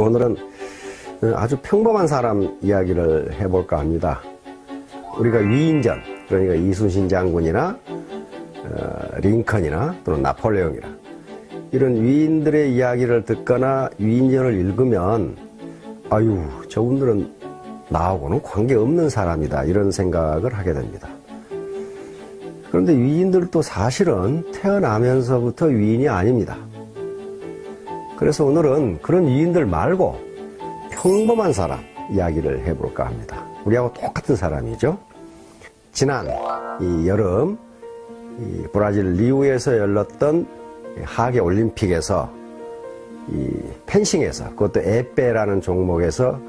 오늘은 아주 평범한 사람 이야기를 해볼까 합니다. 우리가 위인전, 그러니까 이순신 장군이나 링컨이나 또는 나폴레옹이나 이런 위인들의 이야기를 듣거나 위인전을 읽으면 아유, 저분들은 나하고는 관계없는 사람이다, 이런 생각을 하게 됩니다. 그런데 위인들도 사실은 태어나면서부터 위인이 아닙니다. 그래서 오늘은 그런 위인들 말고 평범한 사람 이야기를 해볼까 합니다. 우리하고 똑같은 사람이죠. 지난 이 여름 이 브라질 리우에서 열렸던 하계 올림픽에서 이 펜싱에서, 그것도 에페라는 종목에서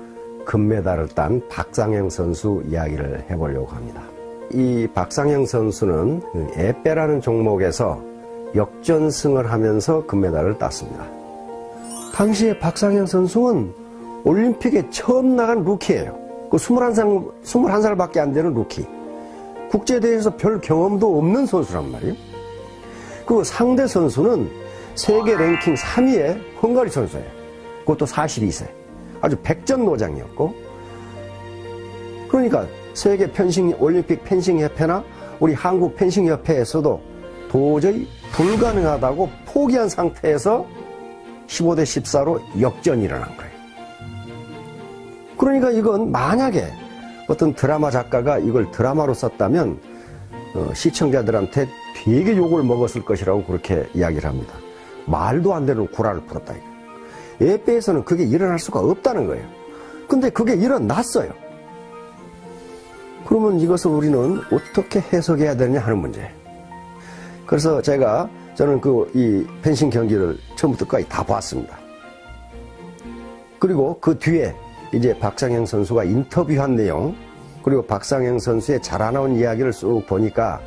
금메달을 딴 박상영 선수 이야기를 해보려고 합니다. 이 박상영 선수는 에페라는 종목에서 역전승을 하면서 금메달을 땄습니다. 당시에 박상영 선수는 올림픽에 처음 나간 루키예요. 그 21살밖에 안 되는 루키. 국제대회에서 별 경험도 없는 선수란 말이에요. 그 상대 선수는 세계 랭킹 3위의 헝가리 선수예요. 그것도 42세. 아주 백전노장이었고, 그러니까 세계 올림픽 펜싱협회나 우리 한국 펜싱협회에서도 도저히 불가능하다고 포기한 상태에서 15대 14로 역전이 일어난 거예요. 그러니까 이건 만약에 어떤 드라마 작가가 이걸 드라마로 썼다면 시청자들한테 되게 욕을 먹었을 것이라고 그렇게 이야기를 합니다. 말도 안 되는 구라를 풀었다. 에페에서는 그게 일어날 수가 없다는 거예요. 근데 그게 일어났어요. 그러면 이것을 우리는 어떻게 해석해야 되느냐 하는 문제예요. 그래서 저는 이 펜싱 경기를 처음부터 끝까지 다 봤습니다. 그리고 그 뒤에 이제 박상영 선수가 인터뷰한 내용, 그리고 박상영 선수의 자라나온 이야기를 쭉 보니까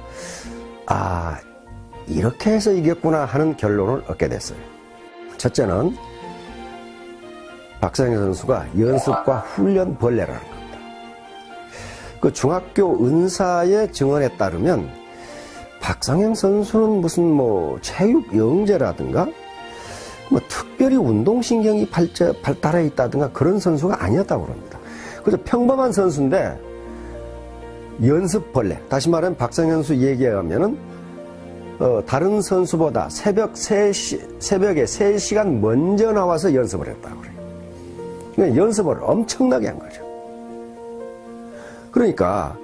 아, 이렇게 해서 이겼구나 하는 결론을 얻게 됐어요. 첫째는 박상영 선수가 연습과 훈련 벌레라는 겁니다. 그 중학교 은사의 증언에 따르면 박상영 선수는 무슨 체육 영재라든가 특별히 운동신경이 발달해 있다든가 그런 선수가 아니었다고 그럽니다. 그래서 평범한 선수인데 연습벌레, 다시 말하면 박상영 선수 얘기에 의하면은 다른 선수보다 새벽에 3시간 먼저 나와서 연습을 했다고 그래요. 그러니까 연습을 엄청나게 한 거죠. 그러니까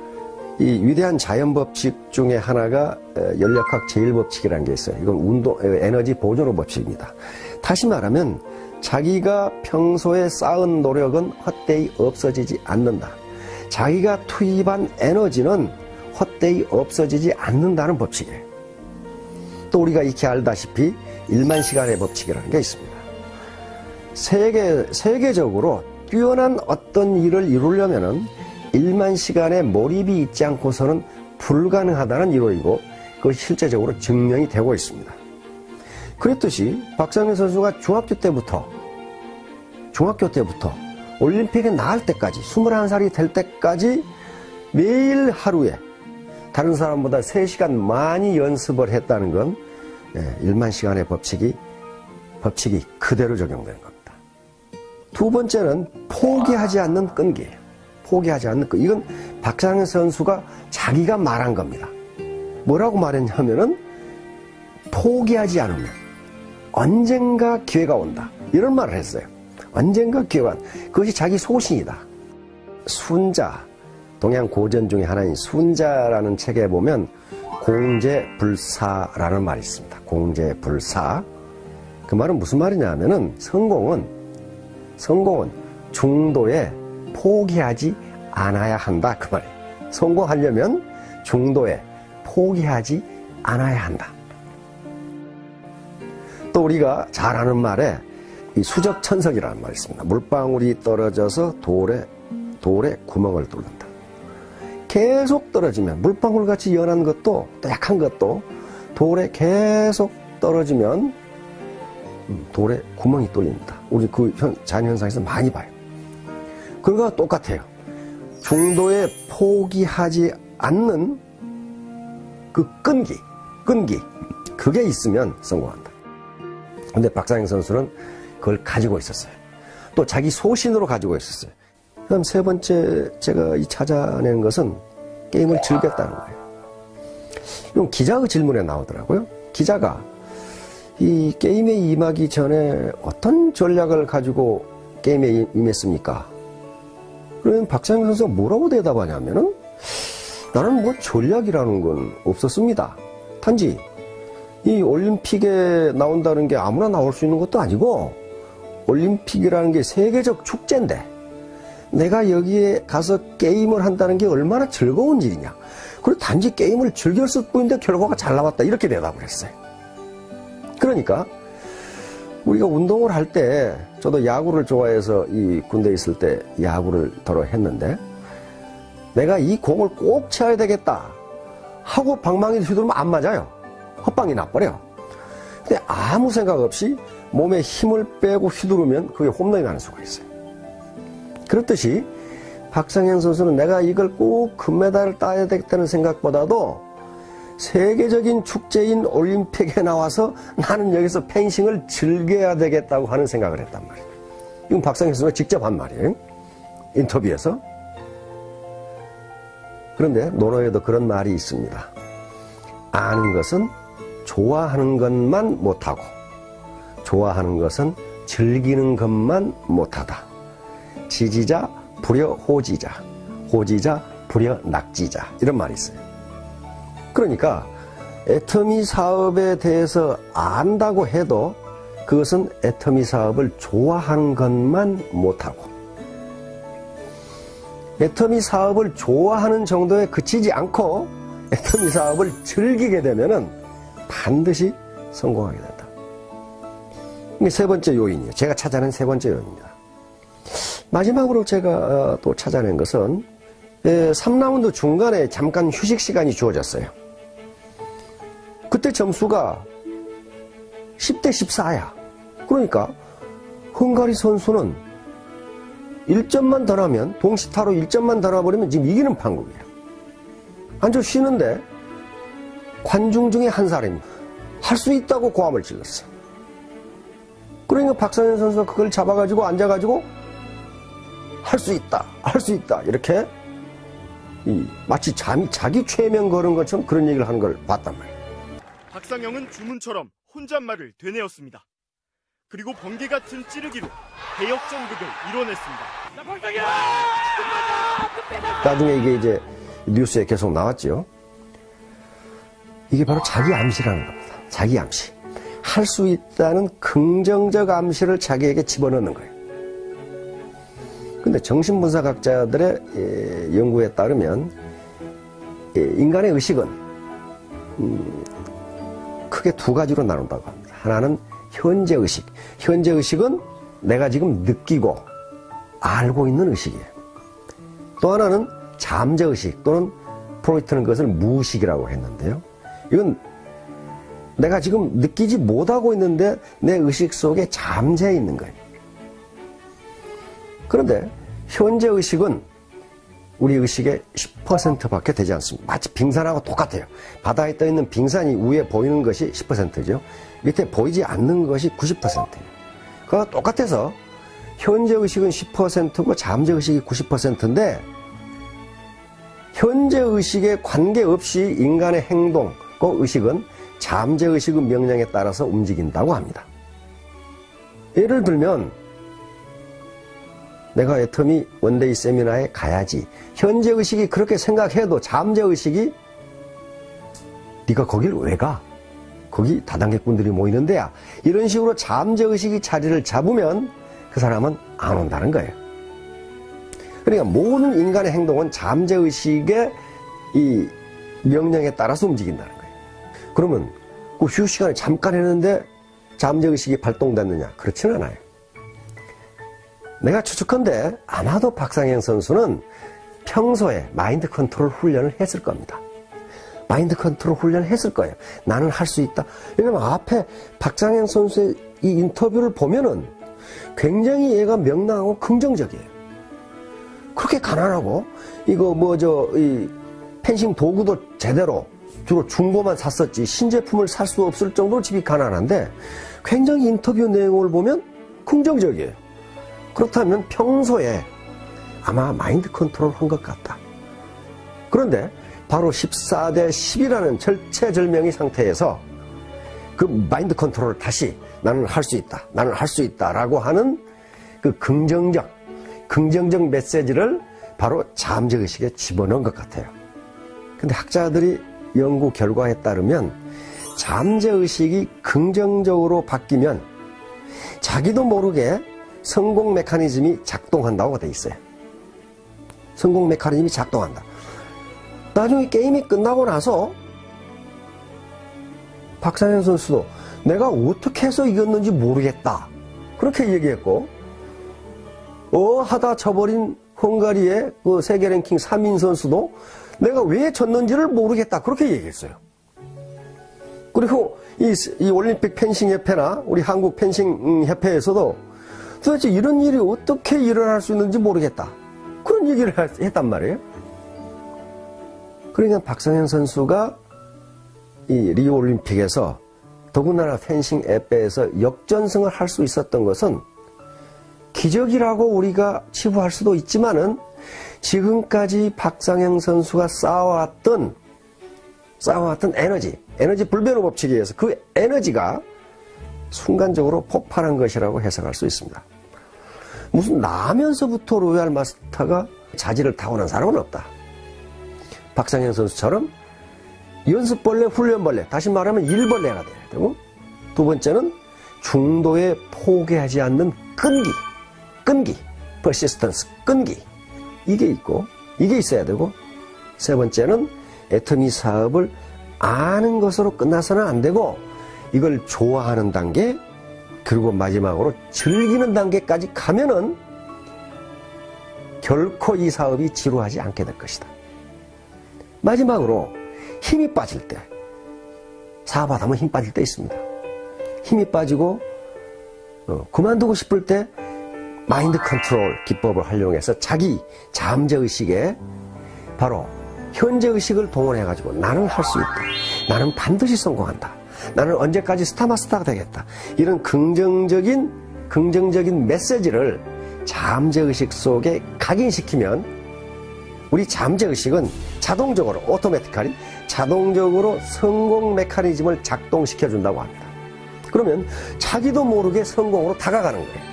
이 위대한 자연법칙 중에 하나가 연력학 제1법칙이라는 게 있어요. 이건 에너지 보존의 법칙입니다. 다시 말하면 자기가 평소에 쌓은 노력은 헛되이 없어지지 않는다. 자기가 투입한 에너지는 헛되이 없어지지 않는다는 법칙이에요. 또 우리가 익히 알다시피 1만 시간의 법칙이라는 게 있습니다. 세계적으로 뛰어난 어떤 일을 이루려면은 1만 시간의 몰입이 있지 않고서는 불가능하다는 이론이고, 그것이 실제적으로 증명이 되고 있습니다. 그랬듯이 박상영 선수가 중학교 때부터 올림픽에 나갈 때까지, 21살이 될 때까지 매일 하루에 다른 사람보다 3시간 많이 연습을 했다는 건 1만 시간의 법칙이 그대로 적용되는 겁니다. 두 번째는 포기하지 않는 끈기예요. 포기하지 않는 거. 이건 박상영 선수가 자기가 말한 겁니다. 뭐라고 말했냐면은 포기하지 않으면 언젠가 기회가 온다, 이런 말을 했어요. 언젠가 기회가 온다. 그것이 자기 소신이다. 순자, 동양 고전 중에 하나인 순자라는 책에 보면 공재불사라는 말이 있습니다. 공재불사. 그 말은 무슨 말이냐면은 성공은 중도에 포기하지 않아야 한다, 그 말이에요. 성공하려면 중도에 포기하지 않아야 한다. 또 우리가 잘 아는 말에 이 수적천석이라는 말이 있습니다. 물방울이 떨어져서 돌에 구멍을 뚫는다. 계속 떨어지면, 물방울같이 연한 것도 또 약한 것도 돌에 계속 떨어지면 돌에 구멍이 뚫립니다. 우리 그 자연현상에서 많이 봐요. 그거와 똑같아요. 중도에 포기하지 않는 그 끈기, 그게 있으면 성공한다. 근데 박상영 선수는 그걸 가지고 있었어요. 또 자기 소신으로 가지고 있었어요. 그다음 세 번째 제가 찾아낸 것은 게임을 즐겼다는 거예요. 이건 기자의 질문에 나오더라고요. 기자가 이 게임에 임하기 전에 어떤 전략을 가지고 게임에 임했습니까? 그러면 박상현 선수가 뭐라고 대답하냐면은 나는 뭐 전략이라는 건 없었습니다. 단지 이 올림픽에 나온다는 게 아무나 나올 수 있는 것도 아니고 올림픽이라는 게 세계적 축제인데 내가 여기에 가서 게임을 한다는 게 얼마나 즐거운 일이냐. 그리고 단지 게임을 즐겼을 뿐인데 결과가 잘 나왔다. 이렇게 대답을 했어요. 그러니까 우리가 운동을 할 때 저도 야구를 좋아해서 이 군대에 있을 때 야구를 더러 했는데 내가 이 공을 꼭 쳐야 되겠다 하고 방망이 휘두르면 안 맞아요. 헛방이 나버려. 근데 아무 생각 없이 몸에 힘을 빼고 휘두르면 그게 홈런이 나는 수가 있어요. 그렇듯이 박상현 선수는 내가 이걸 꼭 금메달을 따야 되겠다는 생각보다도 세계적인 축제인 올림픽에 나와서 나는 여기서 펜싱을 즐겨야 되겠다고 하는 생각을 했단 말이에요. 이건 박상현 선수가 직접 한 말이에요. 인터뷰에서. 그런데 논어에도 그런 말이 있습니다. 아는 것은 좋아하는 것만 못하고 좋아하는 것은 즐기는 것만 못하다. 지지자 불여 호지자, 호지자 불여 낙지자, 이런 말이 있어요. 그러니까 애터미 사업에 대해서 안다고 해도 그것은 애터미 사업을 좋아하는 것만 못하고 애터미 사업을 좋아하는 정도에 그치지 않고 애터미 사업을 즐기게 되면은 반드시 성공하게 된다. 이게 세 번째 요인이에요. 제가 찾아낸 세 번째 요인입니다. 마지막으로 제가 또 찾아낸 것은 3라운드 중간에 잠깐 휴식 시간이 주어졌어요. 그때 점수가 10대 14야. 그러니까 헝가리 선수는 1점만 더 나면 동시타로 1점만 더 나버리면 지금 이기는 판국이에요. 앉아 쉬는데 관중 중에 한 사람이 할 수 있다고 고함을 질렀어. 그러니까 박상현 선수가 그걸 잡아가지고 앉아가지고 할 수 있다, 할 수 있다 이렇게 마치 자기 최면 걸은 것처럼 그런 얘기를 하는 걸 봤단 말이에요. 박상영은 주문처럼 혼잣말을 되뇌었습니다. 그리고 번개 같은 찌르기로 대역전극을 이뤄냈습니다. 나중에 이게 이제 뉴스에 계속 나왔죠. 이게 바로 자기 암시라는 겁니다. 자기 암시. 할 수 있다는 긍정적 암시를 자기에게 집어넣는 거예요. 근데 정신분석학자들의 연구에 따르면 인간의 의식은 크게 두 가지로 나눈다고 합니다. 하나는 현재 의식. 현재 의식은 내가 지금 느끼고 알고 있는 의식이에요. 또 하나는 잠재 의식 또는 프로이트는 그것을 무의식이라고 했는데요. 이건 내가 지금 느끼지 못하고 있는데 내 의식 속에 잠재해 있는 거예요. 그런데 현재 의식은 우리 의식의 10%밖에 되지 않습니다. 마치 빙산하고 똑같아요. 바다에 떠있는 빙산이 위에 보이는 것이 10%죠. 밑에 보이지 않는 것이 90%예요. 그와 똑같아서 현재 의식은 10%고 잠재 의식이 90%인데 현재 의식에 관계없이 인간의 행동, 그 의식은 잠재 의식의 명령에 따라서 움직인다고 합니다. 예를 들면 내가 애터미 원데이 세미나에 가야지. 현재 의식이 그렇게 생각해도 잠재 의식이 네가 거길 왜 가? 거기 다단계꾼들이 모이는 데야. 이런 식으로 잠재 의식이 자리를 잡으면 그 사람은 안 온다는 거예요. 그러니까 모든 인간의 행동은 잠재 의식의 이 명령에 따라서 움직인다는 거예요. 그러면 그 휴식 시간에 잠깐 했는데 잠재 의식이 발동됐느냐? 그렇지는 않아요. 내가 추측컨대 아마도 박상현 선수는 평소에 마인드 컨트롤 훈련을 했을 겁니다. 마인드 컨트롤 훈련을 했을 거예요. 나는 할 수 있다. 왜냐면 앞에 박상현 선수의 이 인터뷰를 보면은 굉장히 얘가 명랑하고 긍정적이에요. 그렇게 가난하고 이거 이 펜싱 도구도 제대로 주로 중고만 샀었지 신제품을 살 수 없을 정도로 집이 가난한데 굉장히 인터뷰 내용을 보면 긍정적이에요. 그렇다면 평소에 아마 마인드 컨트롤 한 것 같다. 그런데 바로 14대 10이라는 절체절명의 상태에서 그 마인드 컨트롤을 다시 나는 할 수 있다, 나는 할 수 있다 라고 하는 그 긍정적 메시지를 바로 잠재의식에 집어넣은 것 같아요. 근데 학자들이 연구 결과에 따르면 잠재의식이 긍정적으로 바뀌면 자기도 모르게 성공 메커니즘이 작동한다고 돼 있어요. 성공 메커니즘이 작동한다. 나중에 게임이 끝나고 나서 박상현 선수도 내가 어떻게 해서 이겼는지 모르겠다. 그렇게 얘기했고, 하다 져버린 헝가리의 그 세계 랭킹 3인 선수도 내가 왜 졌는지를 모르겠다. 그렇게 얘기했어요. 그리고 이 올림픽 펜싱 협회나 우리 한국 펜싱 협회에서도 도대체 이런 일이 어떻게 일어날 수 있는지 모르겠다. 그런 얘기를 했단 말이에요. 그러니까 박상현 선수가 이 리오 올림픽에서 더군다나 펜싱 앱에서 역전승을 할 수 있었던 것은 기적이라고 우리가 치부할 수도 있지만은 지금까지 박상현 선수가 쌓아왔던 에너지 불변의 법칙에 의해서 그 에너지가 순간적으로 폭발한 것이라고 해석할 수 있습니다. 무슨 나면서부터 로얄 마스터가 자질을 타고난 사람은 없다. 박상현 선수처럼 연습벌레, 훈련벌레, 다시 말하면 일벌레가 돼야 되고, 두 번째는 중도에 포기하지 않는 끈기, persistence, 끈기. 이게 있고, 이게 있어야 되고, 세 번째는 애터미 사업을 아는 것으로 끝나서는 안 되고, 이걸 좋아하는 단계, 그리고 마지막으로 즐기는 단계까지 가면은 결코 이 사업이 지루하지 않게 될 것이다. 마지막으로 힘이 빠질 때, 사업하다 보면 힘 빠질 때 있습니다. 힘이 빠지고 그만두고 싶을 때 마인드 컨트롤 기법을 활용해서 자기 잠재의식에 바로 현재의식을 동원해가지고 나는 할 수 있다. 나는 반드시 성공한다. 나는 언제까지 스타마스터가 되겠다. 이런 긍정적인 메시지를 잠재의식 속에 각인시키면 우리 잠재의식은 자동적으로 자동적으로 성공 메커니즘을 작동시켜준다고 합니다. 그러면 자기도 모르게 성공으로 다가가는 거예요.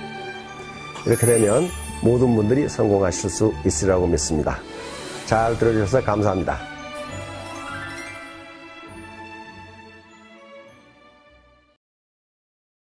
이렇게 되면 모든 분들이 성공하실 수 있으리라고 믿습니다. 잘 들어주셔서 감사합니다.